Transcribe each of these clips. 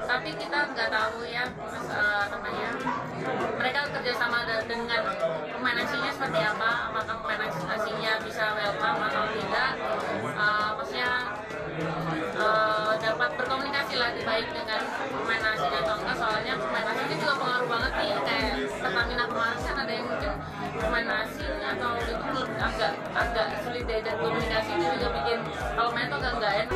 Tapi kita nggak tahu ya namanya mereka kerjasama dengan pemain asingnya seperti apa, apakah pemain asingnya bisa welcome atau tidak. Maksudnya dapat berkomunikasi lebih baik dengan pemain asing atau enggak, soalnya pemain asing itu juga pengaruh banget nih, kayak Pertamina kemarin kan ada yang mungkin pemain asing atau itu agak sulit diajak komunikasi, itu juga bikin kalau main tuh agak nggak enak.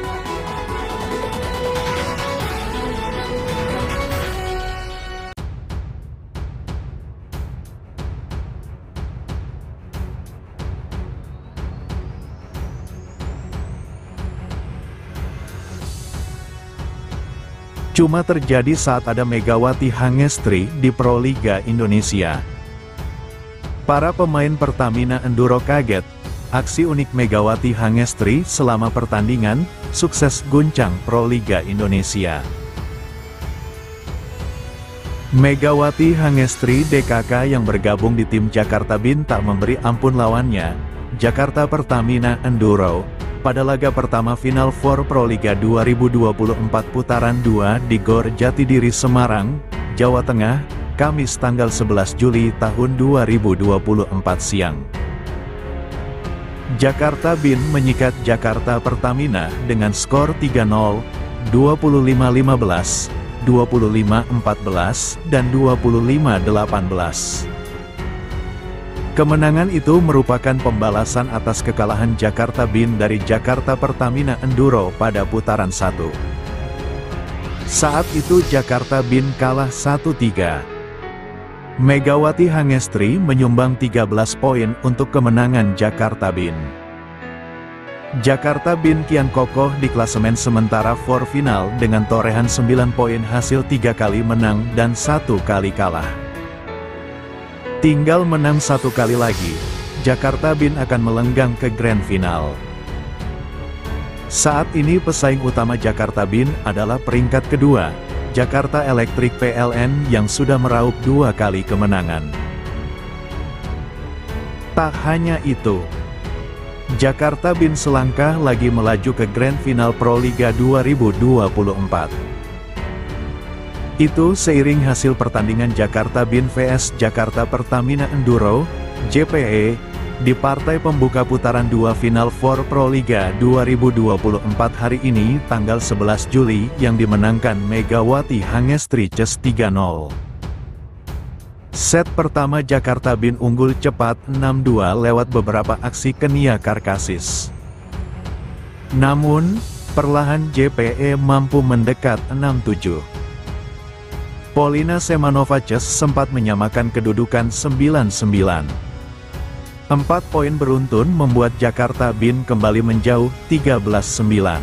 Cuma terjadi saat ada Megawati Hangestri di Proliga Indonesia. Para pemain Pertamina Enduro kaget, aksi unik Megawati Hangestri selama pertandingan, sukses guncang Proliga Indonesia. Megawati Hangestri DKK yang bergabung di tim Jakarta Bin tak memberi ampun lawannya, Jakarta Pertamina Enduro, pada laga pertama final 4 Proliga 2024 putaran 2 di Gor Jatidiri Semarang, Jawa Tengah, Kamis tanggal 11 Juli tahun 2024 siang. Jakarta Bin menyikat Jakarta Pertamina dengan skor 3-0, 25-15, 25-14, dan 25-18. Kemenangan itu merupakan pembalasan atas kekalahan Jakarta Bin dari Jakarta Pertamina Enduro pada putaran 1. Saat itu Jakarta Bin kalah 1-3. Megawati Hangestri menyumbang 13 poin untuk kemenangan Jakarta Bin. Jakarta Bin kian kokoh di klasemen sementara for final dengan torehan 9 poin hasil 3 kali menang dan 1 kali kalah. Tinggal menang 1 kali lagi, Jakarta Bin akan melenggang ke grand final. Saat ini pesaing utama Jakarta Bin adalah peringkat kedua, Jakarta Electric PLN yang sudah meraup 2 kali kemenangan. Tak hanya itu, Jakarta Bin selangkah lagi melaju ke grand final Proliga 2024. Itu seiring hasil pertandingan Jakarta Bin vs Jakarta Pertamina Enduro, JPE, di partai pembuka putaran 2 final 4 Proliga 2024 hari ini tanggal 11 Juli yang dimenangkan Megawati Hangestri CES 3-0. Set pertama Jakarta Bin unggul cepat 6-2 lewat beberapa aksi Kenia Karkasis. Namun, perlahan JPE mampu mendekat 6-7. Polina Semanova CES sempat menyamakan kedudukan 9-9. 4 poin beruntun membuat Jakarta Bin kembali menjauh 13-9.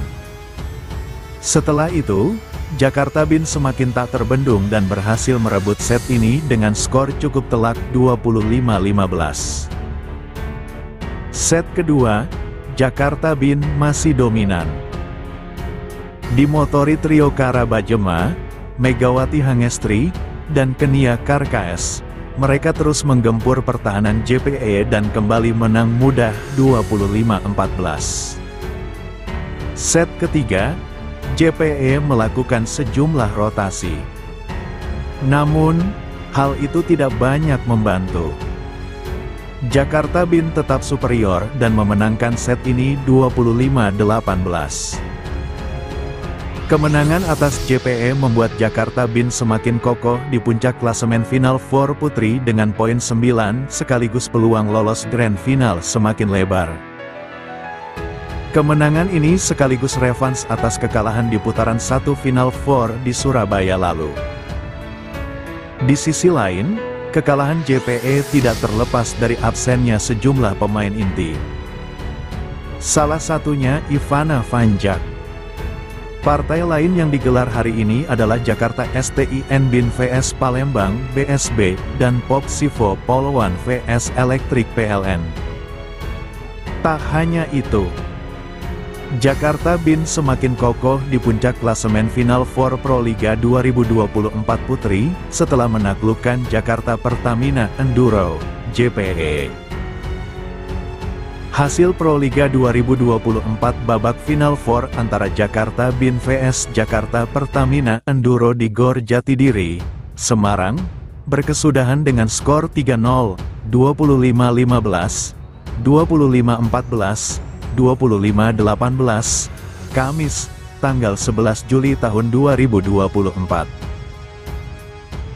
Setelah itu, Jakarta Bin semakin tak terbendung dan berhasil merebut set ini dengan skor cukup telak 25-15. Set kedua, Jakarta Bin masih dominan. Dimotori trio Karabajema, Megawati Hangestri, dan Kenia Karkas, mereka terus menggempur pertahanan JPE dan kembali menang mudah 25-14. Set ketiga, JPE melakukan sejumlah rotasi. Namun, hal itu tidak banyak membantu. Jakarta Bin tetap superior dan memenangkan set ini 25-18. Kemenangan atas JPE membuat Jakarta Bin semakin kokoh di puncak klasemen final 4 putri dengan poin 9 sekaligus peluang lolos grand final semakin lebar. Kemenangan ini sekaligus revans atas kekalahan di putaran 1 final 4 di Surabaya lalu. Di sisi lain, kekalahan JPE tidak terlepas dari absennya sejumlah pemain inti. Salah satunya Ivana Vanjak. Partai lain yang digelar hari ini adalah Jakarta STIN Bin vs Palembang BSB dan Popsivo Polowan vs Electric PLN. Tak hanya itu, Jakarta Bin semakin kokoh di puncak klasemen final 4 Proliga 2024 Putri setelah menaklukkan Jakarta Pertamina Enduro, JPE. Hasil Proliga 2024 babak Final Four antara Jakarta Bin vs Jakarta Pertamina Enduro di Gor Jatidiri, Semarang, berkesudahan dengan skor 3-0, 25-15, 25-14, 25-18, Kamis, tanggal 11 Juli tahun 2024.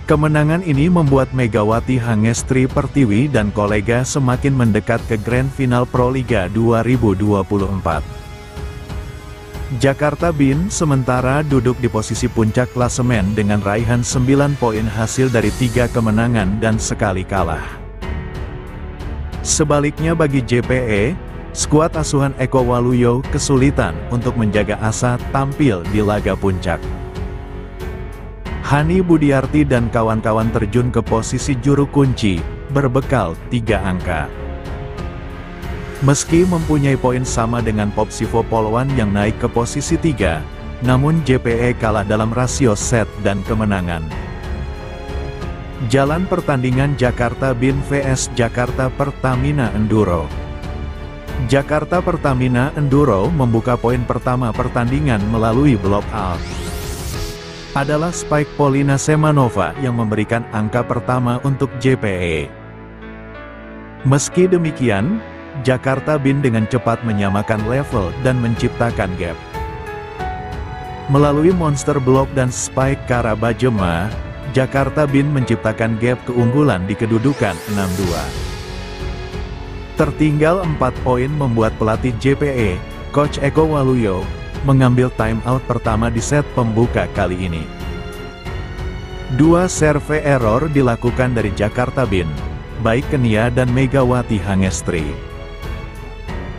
Kemenangan ini membuat Megawati Hangestri Pertiwi dan kolega semakin mendekat ke Grand Final Proliga 2024. Jakarta Bin sementara duduk di posisi puncak klasemen dengan raihan 9 poin hasil dari 3 kemenangan dan sekali kalah. Sebaliknya bagi JPE, skuad asuhan Eko Waluyo kesulitan untuk menjaga asa tampil di laga puncak. Hani Budiarti dan kawan-kawan terjun ke posisi juru kunci, berbekal 3 angka. Meski mempunyai poin sama dengan Popsivo Polwan yang naik ke posisi 3, namun JPE kalah dalam rasio set dan kemenangan. Jalan pertandingan Jakarta Bin vs Jakarta Pertamina Enduro. Jakarta Pertamina Enduro membuka poin pertama pertandingan melalui block out. Adalah Spike Polina Semanova yang memberikan angka pertama untuk JPE. Meski demikian, Jakarta Bin dengan cepat menyamakan level dan menciptakan gap. Melalui monster block dan Spike Karabajema, Jakarta Bin menciptakan gap keunggulan di kedudukan 6-2. Tertinggal 4 poin membuat pelatih JPE, Coach Eko Waluyo, mengambil time out pertama di set pembuka kali ini. 2 serve error dilakukan dari Jakarta Bin, baik Kenia dan Megawati Hangestri.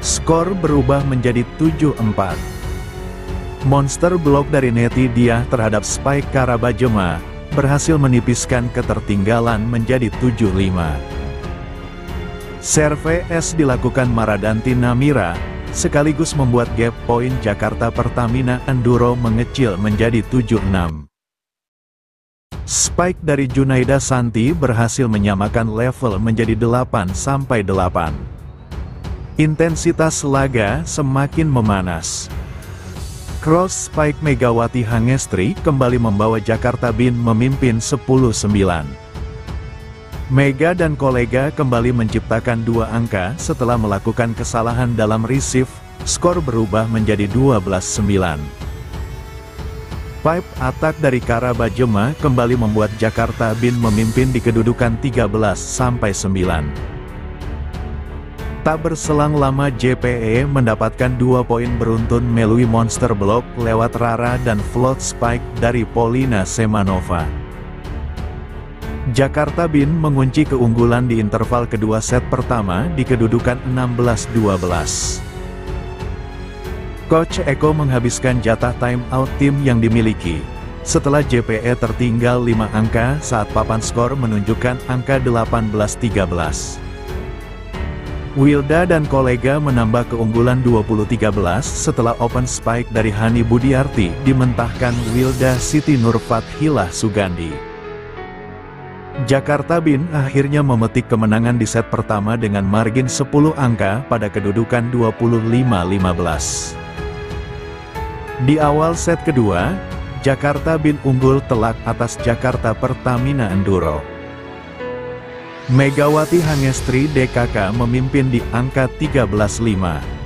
Skor berubah menjadi 7-4. Monster block dari Neti Diah terhadap Spike Karabajema berhasil menipiskan ketertinggalan menjadi 7-5. Serve S dilakukan Maradanti Namira, sekaligus membuat gap poin Jakarta Pertamina Enduro mengecil menjadi 7-6. Spike dari Junaida Santi berhasil menyamakan level menjadi 8-8. Intensitas laga semakin memanas. Cross Spike Megawati Hangestri kembali membawa Jakarta Bin memimpin 10-9. Mega dan kolega kembali menciptakan 2 angka setelah melakukan kesalahan dalam receive, skor berubah menjadi 12-9. Pipe attack dari Karabajema kembali membuat Jakarta Bin memimpin di kedudukan 13-9. Tak berselang lama JPE mendapatkan 2 poin beruntun melalui monster block lewat Rara dan float spike dari Polina Semanova. Jakarta Bin mengunci keunggulan di interval kedua set pertama di kedudukan 16-12. Coach Eko menghabiskan jatah time out tim yang dimiliki, setelah JPE tertinggal 5 angka saat papan skor menunjukkan angka 18-13. Wilda dan kolega menambah keunggulan 20-13 setelah open spike dari Hani Budiarti dimentahkan Wilda Siti Nurfathilah Sugandi. Jakarta Bin akhirnya memetik kemenangan di set pertama dengan margin 10 angka pada kedudukan 25-15. Di awal set kedua, Jakarta Bin unggul telak atas Jakarta Pertamina Enduro. Megawati Hangestri DKK memimpin di angka 13-5.